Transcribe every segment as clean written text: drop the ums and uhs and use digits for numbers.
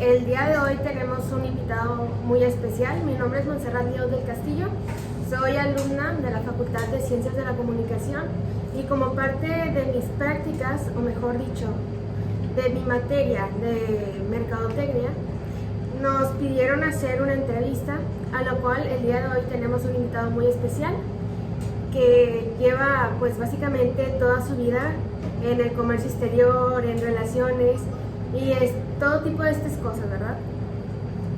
El día de hoy tenemos un invitado muy especial. Mi nombre es Montserrat Díaz del Castillo. Soy alumna de la Facultad de Ciencias de la Comunicación y como parte de mis prácticas, o mejor dicho, de mi materia de mercadotecnia, nos pidieron hacer una entrevista, a lo cual el día de hoy tenemos un invitado muy especial que lleva pues básicamente toda su vida en el comercio exterior, en relaciones y es todo tipo de estas cosas, ¿verdad?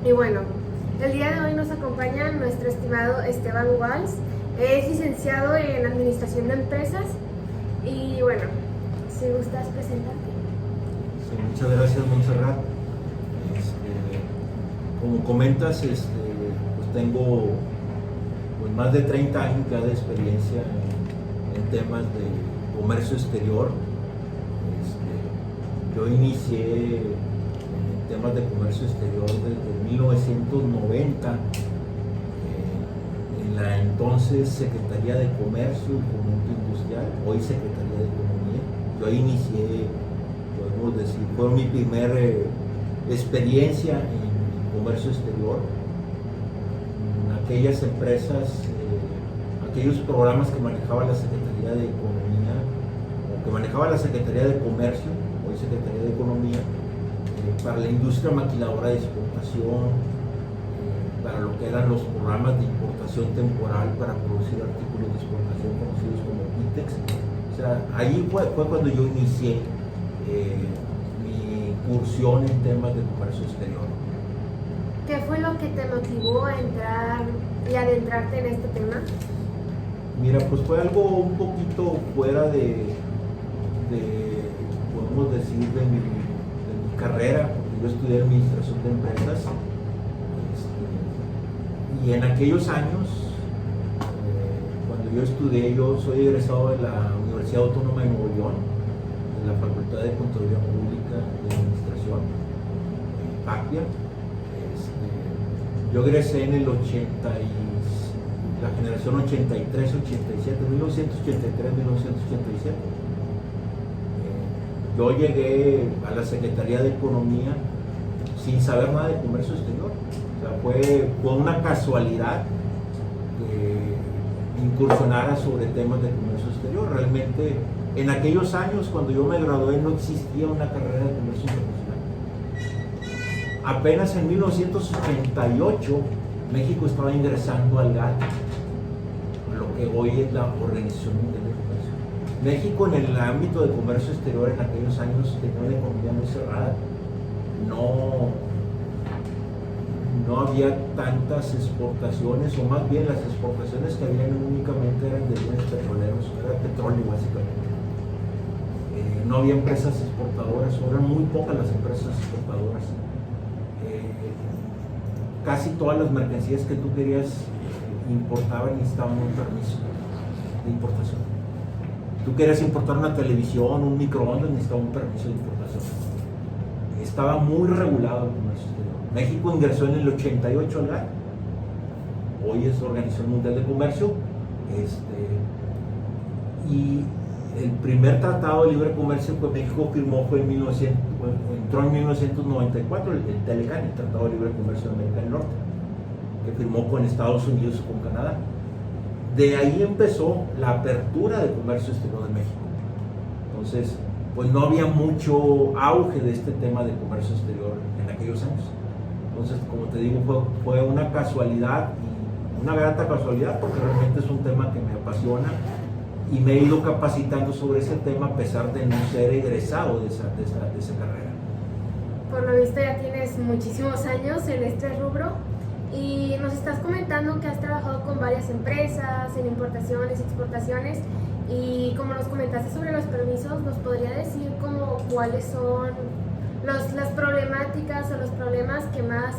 Y bueno, el día de hoy nos acompaña nuestro estimado Esteban Walls. Es licenciado en Administración de Empresas y bueno, si gustas presentarte. Sí, muchas gracias, Montserrat. Como comentas, pues tengo pues, más de 30 años ya de experiencia en temas de comercio exterior. Yo inicié en temas de comercio exterior desde 1990 en la entonces Secretaría de Comercio y Fomento Industrial, hoy Secretaría de Economía. Yo ahí inicié, podemos decir, fue mi primera experiencia en comercio exterior, en aquellas empresas, aquellos programas que manejaba la Secretaría de Economía o que manejaba la Secretaría de Comercio, hoy Secretaría de Economía, para la industria maquiladora de exportación, para lo que eran los programas de importación temporal para producir artículos de exportación conocidos como ITEX. O sea, ahí fue cuando yo inicié mi incursión en temas de comercio exterior. ¿Qué fue lo que te motivó a entrar y adentrarte en este tema? Mira, pues fue algo un poquito fuera de podemos decir, de mi carrera, porque yo estudié Administración de Empresas. Y en aquellos años, cuando yo estudié, yo soy egresado de la Universidad Autónoma de Nuevo León, de la Facultad de Contaduría Pública y Administración, PACPIA. Yo egresé en el 80 la generación 83-87, 1983-1987. Yo llegué a la Secretaría de Economía sin saber nada de comercio exterior. O sea, fue una casualidad que incursionara sobre temas de comercio exterior. Realmente, en aquellos años, cuando yo me gradué, no existía una carrera de comercio internacional. Apenas en 1988 México estaba ingresando al GATT, a lo que hoy es la Organización Mundial de Comercio. México en el ámbito de comercio exterior en aquellos años tenía una economía muy cerrada, no había tantas exportaciones, o más bien las exportaciones que habían únicamente eran de bienes petroleros, era petróleo básicamente. No había empresas exportadoras, o eran muy pocas las empresas exportadoras. Casi todas las mercancías que tú querías importar necesitaban un permiso de importación. Tú querías importar una televisión, un microondas, necesitaba un permiso de importación. Estaba muy regulado el comercio exterior. México ingresó en el 88 al GATT, hoy es la Organización Mundial de Comercio, y el primer tratado de libre comercio que México firmó entró en 1994, el TELECAN, el Tratado de Libre Comercio de América del Norte, que firmó con Estados Unidos y con Canadá. De ahí empezó la apertura de comercio exterior de México. Entonces, pues no había mucho auge de este tema de comercio exterior en aquellos años. Entonces, como te digo, fue una casualidad, y una grata casualidad, porque realmente es un tema que me apasiona y me he ido capacitando sobre ese tema a pesar de no ser egresado de esa carrera. Por lo visto ya tienes muchísimos años en este rubro y nos estás comentando que has trabajado con varias empresas en importaciones, exportaciones, y como nos comentaste sobre los permisos, ¿nos podría decir cuáles son las problemáticas o los problemas que más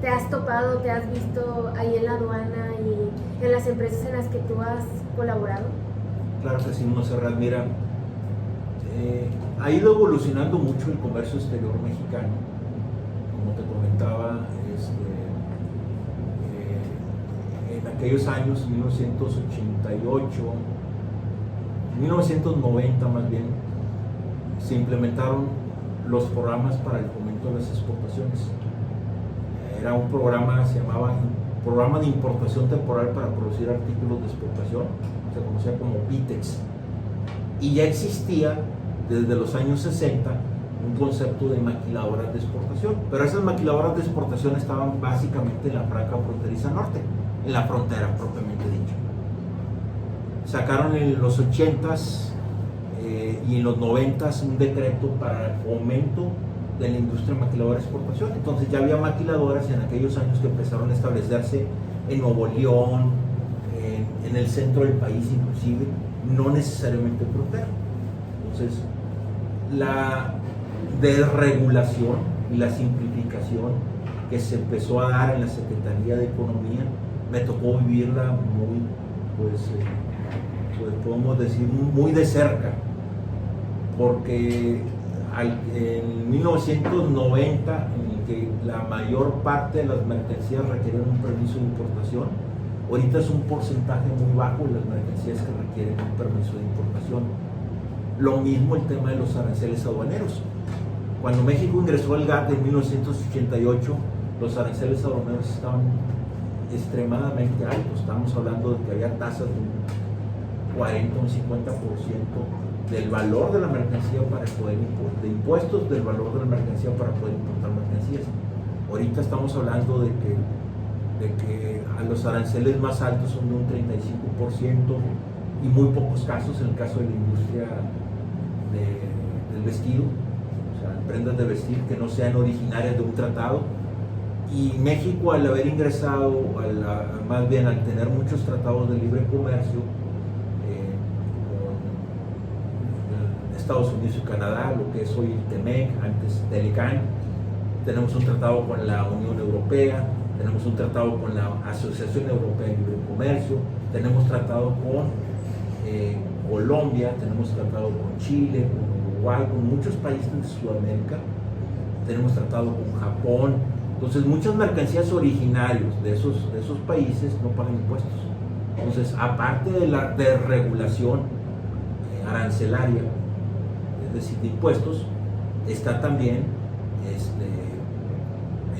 te has topado, te has visto ahí en la aduana y en las empresas en las que tú has colaborado? Claro que sí, Montserrat. Mira, ha ido evolucionando mucho el comercio exterior mexicano. Como te comentaba, en aquellos años, 1988, 1990 más bien, se implementaron los programas para el fomento de las exportaciones. Era un programa, se llamaba Programa de Importación Temporal para Producir Artículos de Exportación, se conocía como PITEX, y ya existía desde los años 60 un concepto de maquiladoras de exportación, pero esas maquiladoras de exportación estaban básicamente en la franja fronteriza norte, en la frontera propiamente dicho. Sacaron en los 80s y en los 90s un decreto para el fomento de la industria maquiladora de exportación. Entonces ya había maquiladoras en aquellos años que empezaron a establecerse en Nuevo León, en el centro del país inclusive, no necesariamente en frontera. Entonces la desregulación y la simplificación que se empezó a dar en la Secretaría de Economía me tocó vivirla muy, pues podemos decir, muy de cerca, porque en 1990, en el que la mayor parte de las mercancías requieren un permiso de importación, ahorita es un porcentaje muy bajo de las mercancías que requieren un permiso de importación. Lo mismo el tema de los aranceles aduaneros. Cuando México ingresó al GATT en 1988, los aranceles aduaneros estaban extremadamente altos. Estamos hablando de que había tasas de un 40 o un 50% del valor de la mercancía para poder importar, de impuestos del valor de la mercancía para poder importar mercancías. Ahorita estamos hablando de que a los aranceles más altos son de un 35% y muy pocos casos en el caso de la industria del vestido, o sea, prendas de vestir que no sean originarias de un tratado. Y México, al haber ingresado, más bien al tener muchos tratados de libre comercio con Estados Unidos y Canadá, lo que es hoy el TEMEC, antes TELECAN, tenemos un tratado con la Unión Europea, tenemos un tratado con la Asociación Europea de Libre Comercio, tenemos tratado con Colombia, tenemos tratado con Chile, con Uruguay, con muchos países de Sudamérica, tenemos tratado con Japón. Entonces muchas mercancías originarias de esos países no pagan impuestos. Entonces, aparte de la desregulación arancelaria, es decir, de impuestos, está también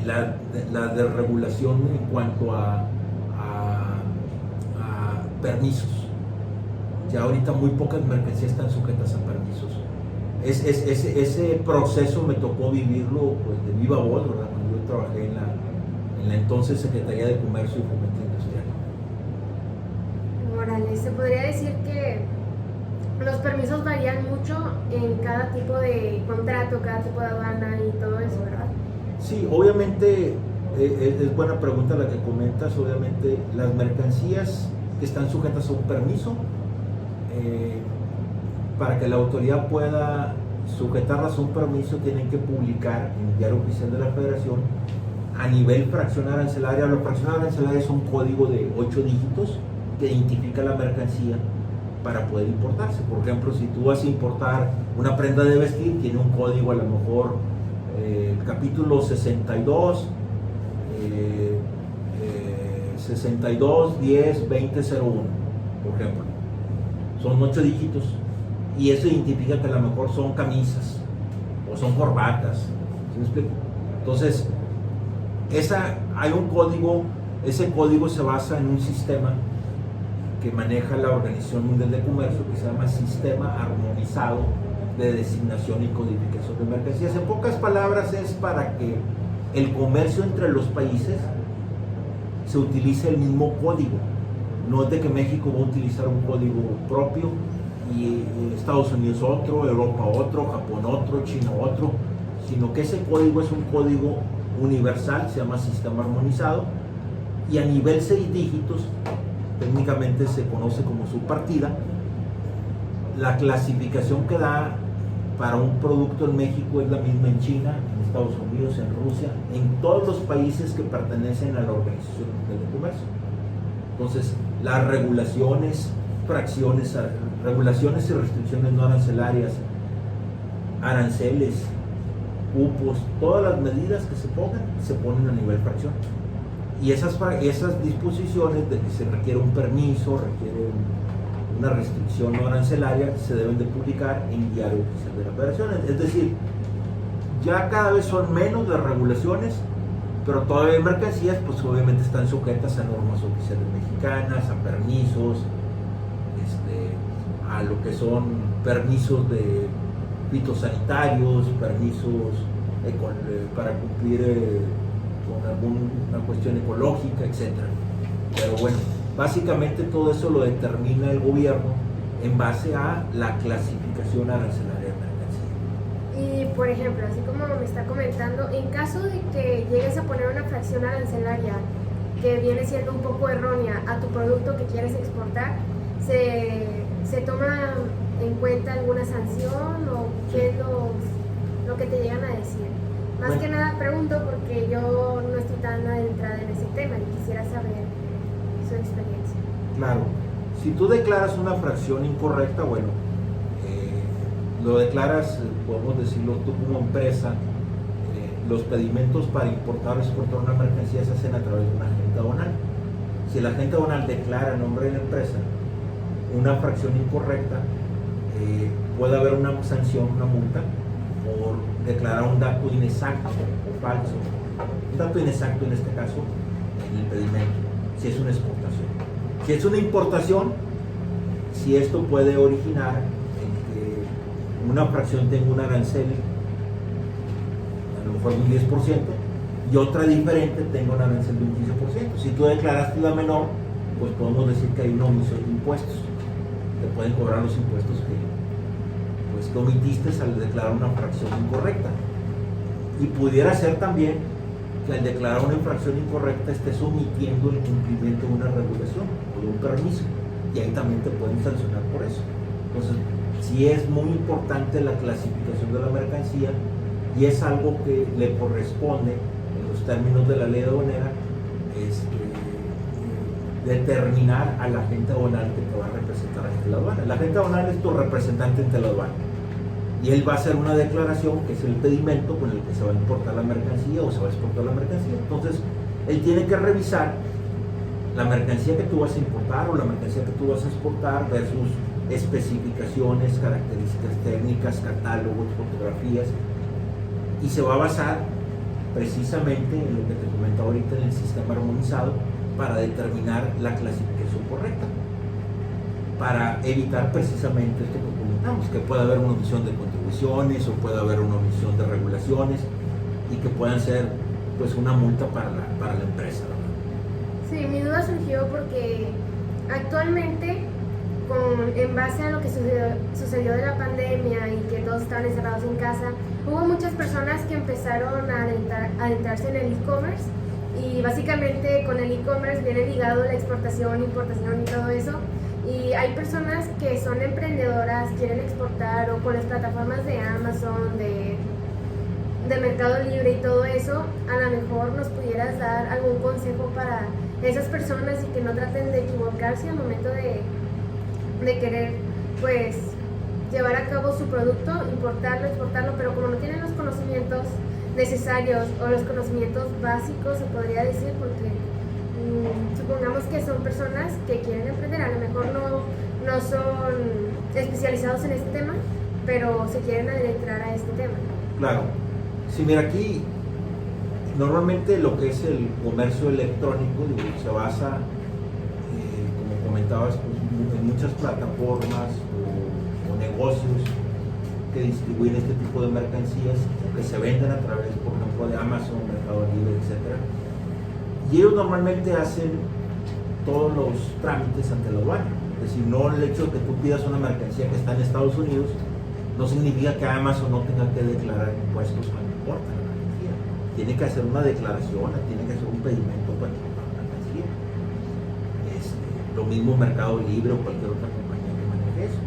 la desregulación en cuanto a permisos. Ya ahorita muy pocas mercancías están sujetas a permisos. Ese proceso me tocó vivirlo pues, de viva voz, ¿verdad? Cuando yo trabajé en la entonces Secretaría de Comercio y Fomento Industrial. Órale, se podría decir que los permisos varían mucho en cada tipo de contrato, cada tipo de aduana y todo eso, ¿verdad? Sí, obviamente es buena pregunta la que comentas. Obviamente las mercancías que están sujetas a un permiso, para que la autoridad pueda sujetarlas a un permiso, tienen que publicar en el Diario Oficial de la Federación a nivel fracción arancelaria. La fracción arancelaria es un código de 8 dígitos que identifica la mercancía para poder importarse. Por ejemplo, si tú vas a importar una prenda de vestir, tiene un código, a lo mejor el capítulo 62, 62 10 2001, por ejemplo. Son 8 dígitos y eso identifica que a lo mejor son camisas o son corbatas. ¿Sí me explico? Entonces, hay un código, ese código se basa en un sistema que maneja la Organización Mundial de Comercio, que se llama Sistema Armonizado de Designación y Codificación de Mercancías. En pocas palabras, es para que el comercio entre los países se utilice el mismo código. No es de que México va a utilizar un código propio y Estados Unidos otro, Europa otro, Japón otro, China otro, sino que ese código es un código universal, se llama Sistema Armonizado, y a nivel 6 dígitos, técnicamente se conoce como subpartida. La clasificación que da para un producto en México es la misma en China, en Estados Unidos, en Rusia, en todos los países que pertenecen a la Organización Mundial de Comercio. Entonces, las regulaciones, regulaciones y restricciones no arancelarias, aranceles, cupos, todas las medidas que se ponen a nivel fracción. Y esas disposiciones de que se requiere un permiso, requiere una restricción no arancelaria, se deben de publicar en Diario Oficial de la Federación. Es decir, Ya cada vez son menos las regulaciones, pero todavía hay mercancías, pues obviamente están sujetas a normas oficiales mexicanas, a permisos, a lo que son permisos de fitosanitarios, permisos para cumplir con alguna cuestión ecológica, etc. Pero bueno, básicamente todo eso lo determina el gobierno en base a la clasificación arancelaria de mercancía. Y por ejemplo, así como me está comentando, en caso de que llegues a poner una fracción arancelaria que viene siendo un poco errónea a tu producto que quieres exportar, ¿se toma en cuenta alguna sanción o qué es lo que te llegan a decir? Más bueno, que nada pregunto porque yo no estoy tan adentrada en ese tema y quisiera saber su experiencia. Claro, si tú declaras una fracción incorrecta, bueno, lo declaras, podemos decirlo tú como empresa, los pedimentos para importar o exportar una mercancía se hacen a través de una agente aduanal. Si el agente aduanal declara en nombre de la empresa una fracción incorrecta, puede haber una sanción, una multa, por declarar un dato inexacto o falso. Un dato inexacto en este caso, en el pedimento, si es una exportación. Si es una importación, si esto puede originar en que una fracción tenga un arancel, a lo mejor de un 10%, y otra diferente tenga un arancel de un 15%. Si tú declaraste la menor, pues podemos decir que hay una omisión de impuestos. Te pueden cobrar los impuestos que omitiste al declarar una fracción incorrecta. Y pudiera ser también que al declarar una infracción incorrecta estés omitiendo el cumplimiento de una regulación o de un permiso, y ahí también te pueden sancionar por eso. Entonces, sí es muy importante la clasificación de la mercancía, y es algo que le corresponde, en los términos de la ley aduanera, determinar al agente aduanal que te va a representar ante la aduana. El agente aduanal es tu representante ante la aduana, y él va a hacer una declaración que es el pedimento con el que se va a importar la mercancía o se va a exportar la mercancía. Entonces, él tiene que revisar la mercancía que tú vas a importar o la mercancía que tú vas a exportar versus especificaciones, características técnicas, catálogos, fotografías, y se va a basar precisamente en lo que te comentaba ahorita, en el sistema armonizado, para determinar la clasificación correcta, para evitar precisamente esto que comentamos, que pueda haber una omisión de contribuciones o pueda haber una omisión de regulaciones y que puedan ser pues una multa para la empresa, ¿verdad? Sí, mi duda surgió porque actualmente, en base a lo que sucedió de la pandemia y que todos estaban encerrados en casa, hubo muchas personas que empezaron a adentrarse en el e-commerce, y básicamente con el e-commerce viene ligado la exportación, importación y todo eso. Y hay personas que son emprendedoras, quieren exportar, o con las plataformas de Amazon, de Mercado Libre y todo eso, a lo mejor nos pudieras dar algún consejo para esas personas y que no traten de equivocarse al momento de querer pues llevar a cabo su producto, importarlo, exportarlo, pero como no tienen los conocimientos necesarios o los conocimientos básicos, se podría decir, porque supongamos que son personas que quieren emprender, a lo mejor no son especializados en este tema, pero se quieren adentrar a este tema. Claro. Sí, mira, aquí normalmente lo que es el comercio electrónico se basa, como comentabas, pues, en muchas plataformas o negocios que distribuyen este tipo de mercancías, que se venden a través, por ejemplo, de Amazon, Mercado Libre, etc. Y ellos normalmente hacen todos los trámites ante la aduana. Es decir, no el hecho de que tú pidas una mercancía que está en Estados Unidos no significa que Amazon no tenga que declarar impuestos cuando importa la mercancía. Tiene que hacer una declaración, tiene que hacer un pedimento cuando importa la mercancía. Lo mismo Mercado Libre o cualquier otra compañía que maneje eso.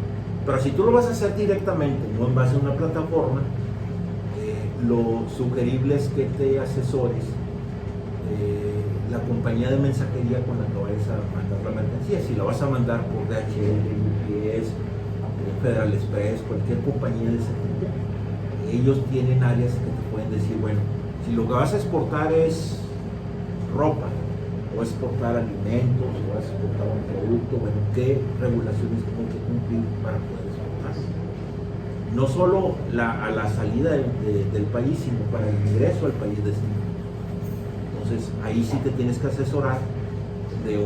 Pero si tú lo vas a hacer directamente, no en base a una plataforma, lo sugerible es que te asesores la compañía de mensajería con la que vayas a mandar la mercancía. Si la vas a mandar por DHL, UPS, Federal Express, cualquier compañía de ese tipo, ellos tienen áreas que te pueden decir, bueno, si lo que vas a exportar es ropa, o vas a exportar alimentos, o vas a exportar un producto, bueno, ¿qué regulaciones tengo que cumplir para poder exportar? no solo a la salida del país, sino para el ingreso al país destino. Entonces ahí sí te tienes que asesorar de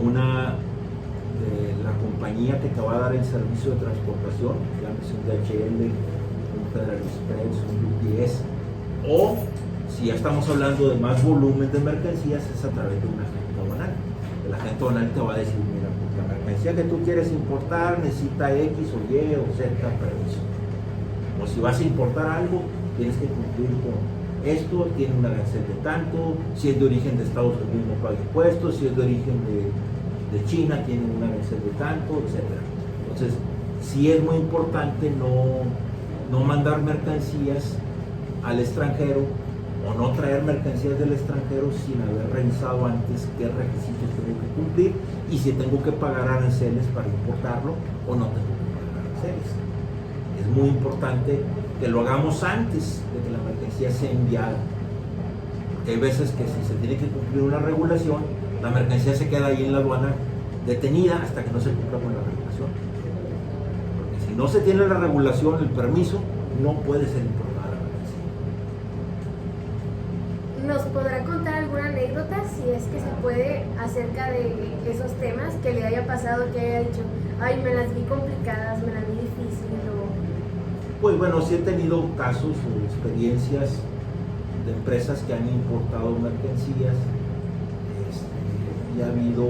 la compañía que te va a dar el servicio de transportación, llámese un DHL, un Federal Express, un UPS, o si ya estamos hablando de más volumen de mercancías, es a través de un agente aduanal. El agente aduanal te va a decir, mira, pues la mercancía que tú quieres importar necesita X o Y o Z permiso. O si vas a importar algo, tienes que cumplir con esto, tiene un arancel de tanto, si es de origen de Estados Unidos no paga impuestos, si es de origen de China tiene un arancel de tanto, etc. Entonces, sí es muy importante no mandar mercancías al extranjero o no traer mercancías del extranjero sin haber revisado antes qué requisitos tengo que cumplir y si tengo que pagar aranceles para importarlo o no tengo que pagar aranceles. Es muy importante que lo hagamos antes de que la mercancía sea enviada. Porque hay veces que si se tiene que cumplir una regulación, la mercancía se queda ahí en la aduana detenida hasta que no se cumpla con la regulación. Porque si no se tiene la regulación, el permiso, no puede ser importada la mercancía. ¿Nos podrá contar alguna anécdota, si es que se puede, acerca de esos temas que le haya pasado, que haya dicho, ay, me las vi complicadas, me las vi difíciles? Pues bueno, sí he tenido casos o experiencias de empresas que han importado mercancías y ha habido,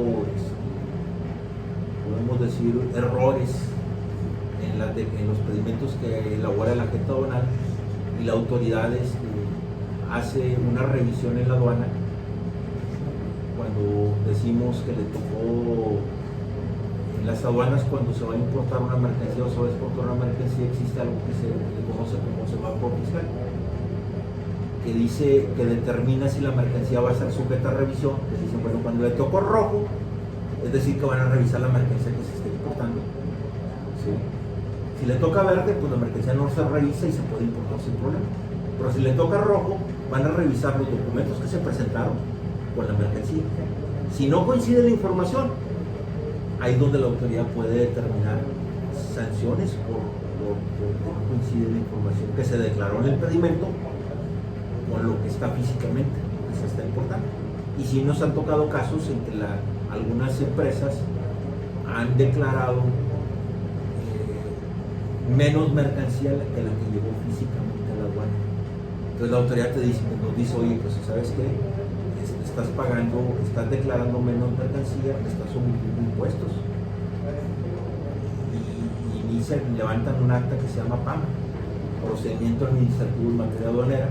podemos decir, errores en los pedimentos que elabora el agente aduanal y la autoridad hace una revisión en la aduana cuando decimos que le tocó. En las aduanas, cuando se va a importar una mercancía o se va a exportar una mercancía, existe algo que se conoce como semáforo fiscal, que dice, que determina si la mercancía va a ser sujeta a revisión. Que dicen, bueno, cuando le tocó rojo, es decir, que van a revisar la mercancía que se esté importando. ¿Sí? Si le toca verde, pues la mercancía no se revisa y se puede importar sin problema. Pero si le toca rojo, van a revisar los documentos que se presentaron con la mercancía. Si no coincide la información, ahí es donde la autoridad puede determinar sanciones por que no coincide la información que se declaró en el pedimento con lo que está físicamente, lo que se está importando. Y sí nos han tocado casos en que algunas empresas han declarado menos mercancía que la que llegó físicamente a la aduana. Entonces la autoridad nos dice, oye, pues ¿sabes qué? Estás declarando menos mercancía, estás omitiendo impuestos. Y levantan un acta que se llama PAM, Procedimiento Administrativo en Materia Aduanera,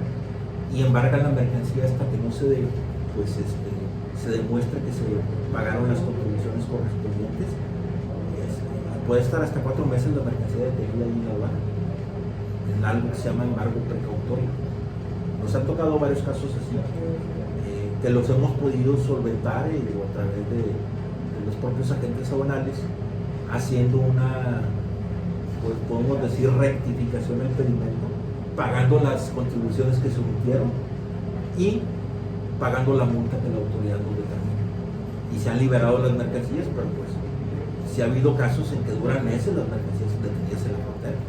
y embargan la mercancía hasta que no se demuestre que se pagaron las contribuciones correspondientes. Puede estar hasta 4 meses la mercancía detenida ahí en la aduana, en algo que se llama embargo precautorio. Nos han tocado varios casos así, que los hemos podido solventar a través de los propios agentes aduanales, haciendo una, pues podemos decir, rectificación del pedimento, pagando las contribuciones que se omitieron y pagando la multa que la autoridad nos determina. Y se han liberado las mercancías, pero pues sí ha habido casos en que duran meses las mercancías detenidas en la frontera,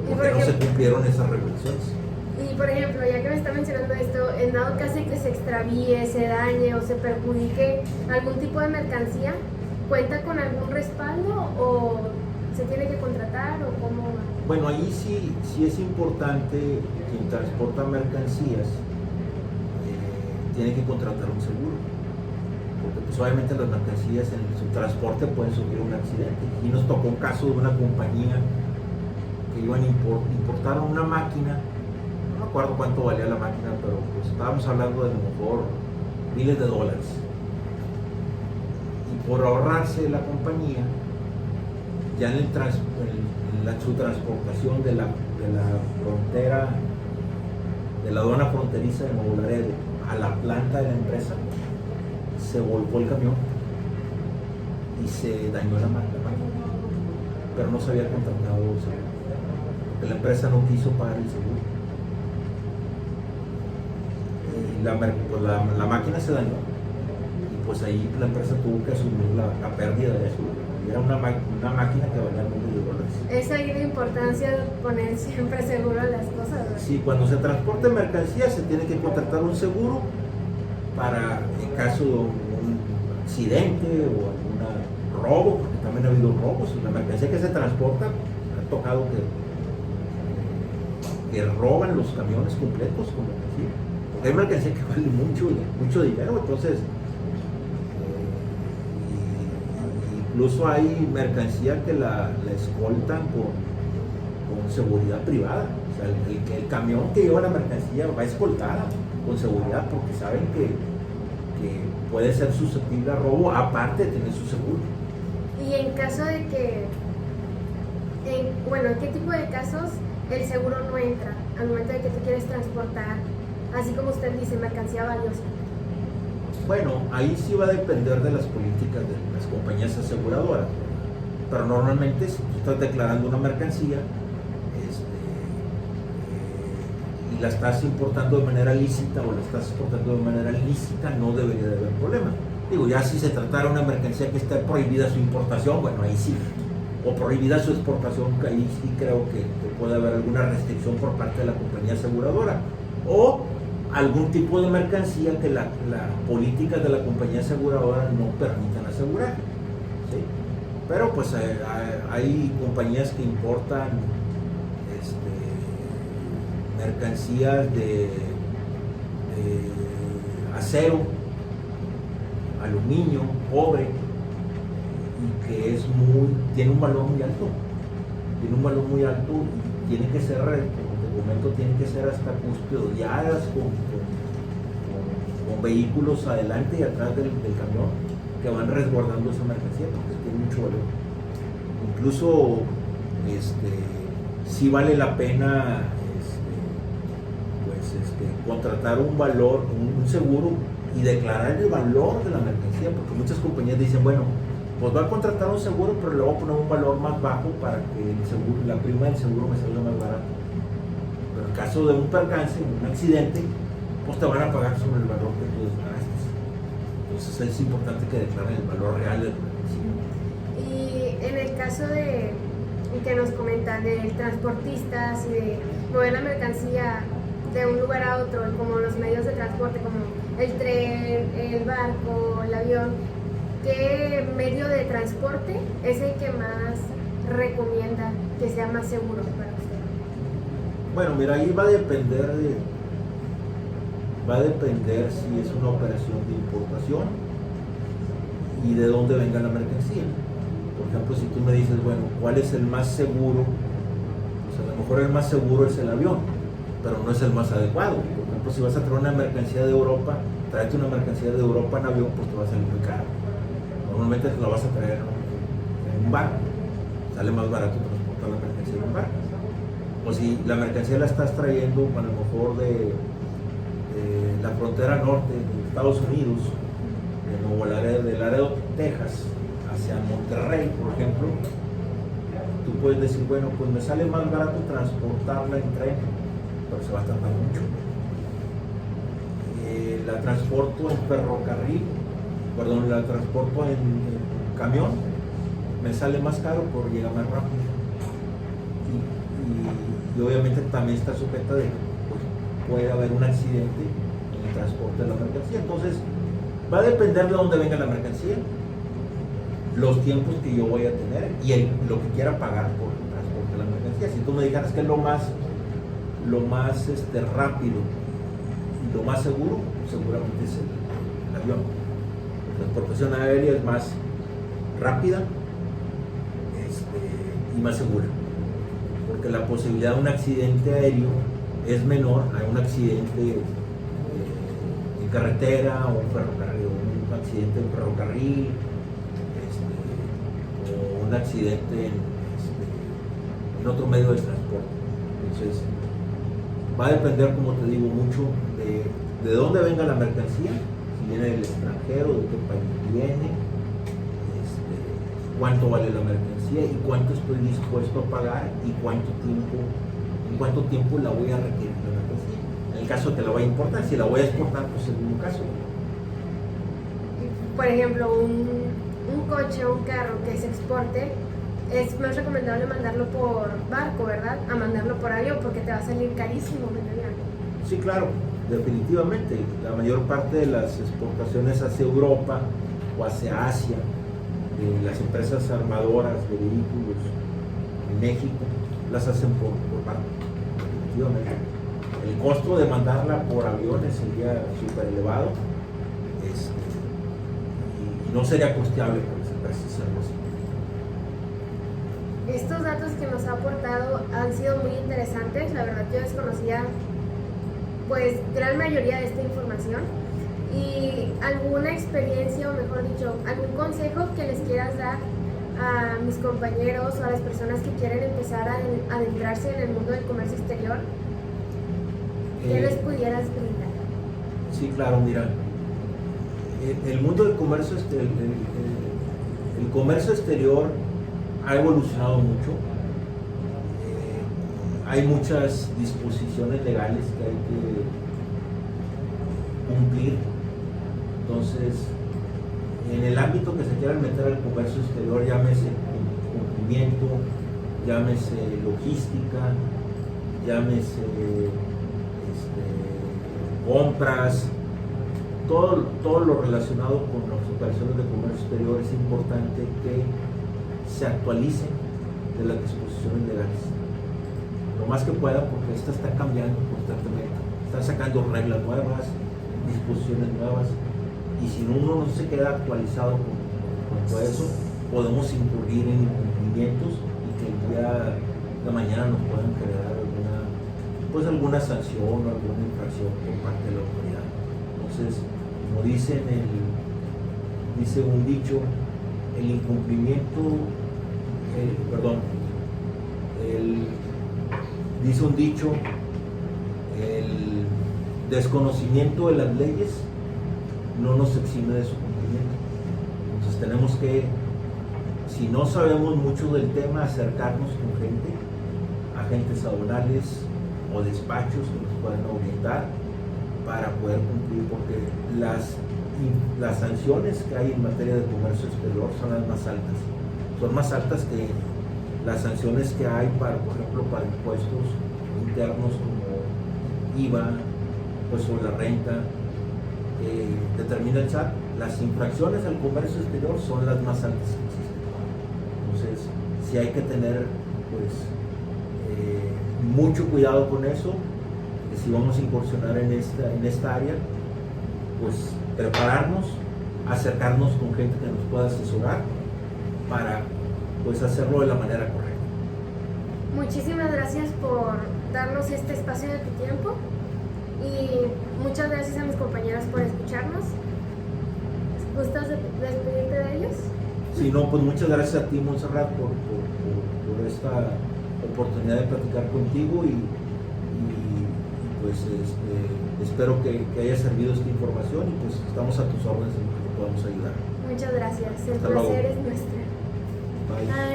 porque no se cumplieron esas regulaciones. Y por ejemplo, ya que me está mencionando esto, en dado caso de que se extravíe, se dañe o se perjudique algún tipo de mercancía, ¿cuenta con algún respaldo o se tiene que contratar o cómo? Bueno, ahí sí es importante, quien transporta mercancías tiene que contratar un seguro, porque pues obviamente las mercancías en su transporte pueden sufrir un accidente. Y nos tocó un caso de una compañía que iban a importar una máquina. No me acuerdo cuánto valía la máquina, pero pues estábamos hablando de a lo mejor miles de dólares. Y por ahorrarse la compañía, ya en su transportación de la frontera, de la aduana fronteriza de Nuevo Laredo a la planta de la empresa, se volcó el camión y se dañó la máquina, pero no se había contratado el seguro, porque la empresa no quiso pagar el seguro. La máquina se dañó y pues ahí la empresa tuvo que asumir la pérdida de eso. Y era una máquina que valía $1 million. Es ahí la importancia de poner siempre seguro las cosas, ¿no? Sí, cuando se transporta mercancía se tiene que contratar un seguro para en caso de un accidente o algún robo, porque también ha habido robos. La mercancía que se transporta, ha tocado que roban los camiones completos con mercancía, porque hay mercancía que vale mucho dinero. Entonces incluso hay mercancía que la escoltan con seguridad privada. O sea, el camión que lleva la mercancía va escoltada con seguridad porque saben que puede ser susceptible a robo, aparte de tener su seguro. Y en caso de que, ¿en qué tipo de casos el seguro no entra al momento de que tú quieres transportar, así como usted dice, mercancía valiosa? Bueno, ahí sí va a depender de las políticas de las compañías aseguradoras, pero normalmente si tú estás declarando una mercancía y la estás importando de manera lícita o la estás exportando de manera lícita, no debería de haber problema. Digo, ya si se tratara una mercancía que está prohibida su importación, bueno, ahí sí, o prohibida su exportación, que ahí sí creo que puede haber alguna restricción por parte de la compañía aseguradora, o algún tipo de mercancía que las políticas de la compañía aseguradora no permitan asegurar, ¿sí? Pero pues hay compañías que importan mercancías de acero, aluminio, cobre, y que tiene un valor muy alto, y tiene que ser, como te comento, tienen que ser hasta custodiadas con vehículos adelante y atrás del camión que van resguardando esa mercancía porque tiene mucho valor. Incluso sí vale la pena contratar un seguro y declarar el valor de la mercancía, porque muchas compañías dicen, bueno, pues voy a contratar un seguro, pero le voy a poner un valor más bajo para que la prima del seguro me salga más barata. Pero en caso de un percance, un accidente, pues te van a pagar sobre el valor que tú declaraste. Entonces es importante que declaren el valor real de la mercancía. Y en el caso de que nos comentan de transportistas y de mover la mercancía de un lugar a otro, como los medios de transporte, como el tren, el barco, el avión, ¿qué medio de transporte es el que más recomienda que sea más seguro para usted? Bueno, mira, ahí va a depender si es una operación de importación y de dónde venga la mercancía. Por ejemplo, si tú me dices, bueno, ¿cuál es el más seguro? Pues a lo mejor el más seguro es el avión, pero no es el más adecuado. Por ejemplo, si vas a traer una mercancía de Europa, tráete una mercancía de Europa en avión, pues te va a salir muy caro. Normalmente te la vas a traer en un barco, sale más barato transportar la mercancía en un barco. O si la mercancía la estás trayendo a lo mejor de la frontera norte de Estados Unidos, del Laredo, Texas, hacia Monterrey, por ejemplo, tú puedes decir, bueno, pues me sale más barato transportarla en tren, pero se va a tardar mucho. La transporto en ferrocarril, la transporto en camión, me sale más caro por llegar más rápido. Y obviamente también está sujeta de que pues, puede haber un accidente en el transporte de la mercancía. Entonces, va a depender de dónde venga la mercancía, los tiempos que yo voy a tener y lo que quiera pagar por el transporte de la mercancía. Si tú me dijeras que es lo más rápido y lo más seguro, seguramente es el avión. La transportación aérea es más rápida y más segura, porque la posibilidad de un accidente aéreo es menor a un accidente en carretera o un ferrocarril, un accidente en ferrocarril, o un accidente en otro medio de transporte. Entonces, va a depender, como te digo, mucho de dónde venga la mercancía, si viene del extranjero, de qué país viene, cuánto vale la mercancía y cuánto estoy dispuesto a pagar y en cuánto tiempo la voy a requerir la mercancía. En el caso de que la vaya a importar, si la voy a exportar, pues es el mismo caso. Por ejemplo, un coche o un carro que se exporte, es más recomendable mandarlo por barco, ¿verdad? A mandarlo por avión porque te va a salir carísimo en avión. Sí, claro, definitivamente. La mayor parte de las exportaciones hacia Europa o hacia Asia, de las empresas armadoras de vehículos en México, las hacen por barco, definitivamente. El costo de mandarla por aviones sería súper elevado y no sería costeable para las empresas hacerlo así. Estos datos que nos ha aportado han sido muy interesantes. La verdad, yo desconocía pues gran mayoría de esta información. ¿Y alguna experiencia, o mejor dicho, algún consejo que les quieras dar a mis compañeros o a las personas que quieren empezar a adentrarse en el mundo del comercio exterior? ¿Qué les pudieras brindar? Sí, claro, mira, el mundo del comercio, el comercio exterior ha evolucionado mucho. Hay muchas disposiciones legales que hay que cumplir. Entonces, en el ámbito que se quieran meter al comercio exterior, llámese cumplimiento, llámese logística, llámese compras, todo lo relacionado con las operaciones de comercio exterior, es importante que se actualicen de las disposiciones legales lo más que puedan, porque esta está cambiando constantemente, están sacando reglas nuevas, disposiciones nuevas, y si uno no se queda actualizado con todo eso, podemos incurrir en incumplimientos y que el día de mañana nos puedan generar alguna sanción o alguna infracción por parte de la autoridad. Entonces, como dice un dicho, el incumplimiento, dice un dicho, el desconocimiento de las leyes no nos exime de su cumplimiento. Entonces tenemos que, si no sabemos mucho del tema, acercarnos con agentes aduanales o despachos que nos puedan orientar para poder cumplir, porque las sanciones que hay en materia de comercio exterior son las más altas. Son más altas que las sanciones que hay para, por ejemplo, para impuestos internos como IVA, pues sobre la renta, determina el SAT. Las infracciones al comercio exterior son las más altas que existen. Entonces, sí hay que tener mucho cuidado con eso. Si vamos a incursionar en esta área, pues prepararnos, acercarnos con gente que nos pueda asesorar para hacerlo de la manera correcta. Muchísimas gracias por darnos este espacio de tu tiempo y muchas gracias a mis compañeras por escucharnos. ¿Gustas despedirte de ellos? Sí, no, pues muchas gracias a ti, Montserrat, por esta oportunidad de platicar contigo y espero que haya servido esta información y pues estamos a tus órdenes en lo que te podamos ayudar. Muchas gracias, el Hasta placer luego. es nuestro. Bye.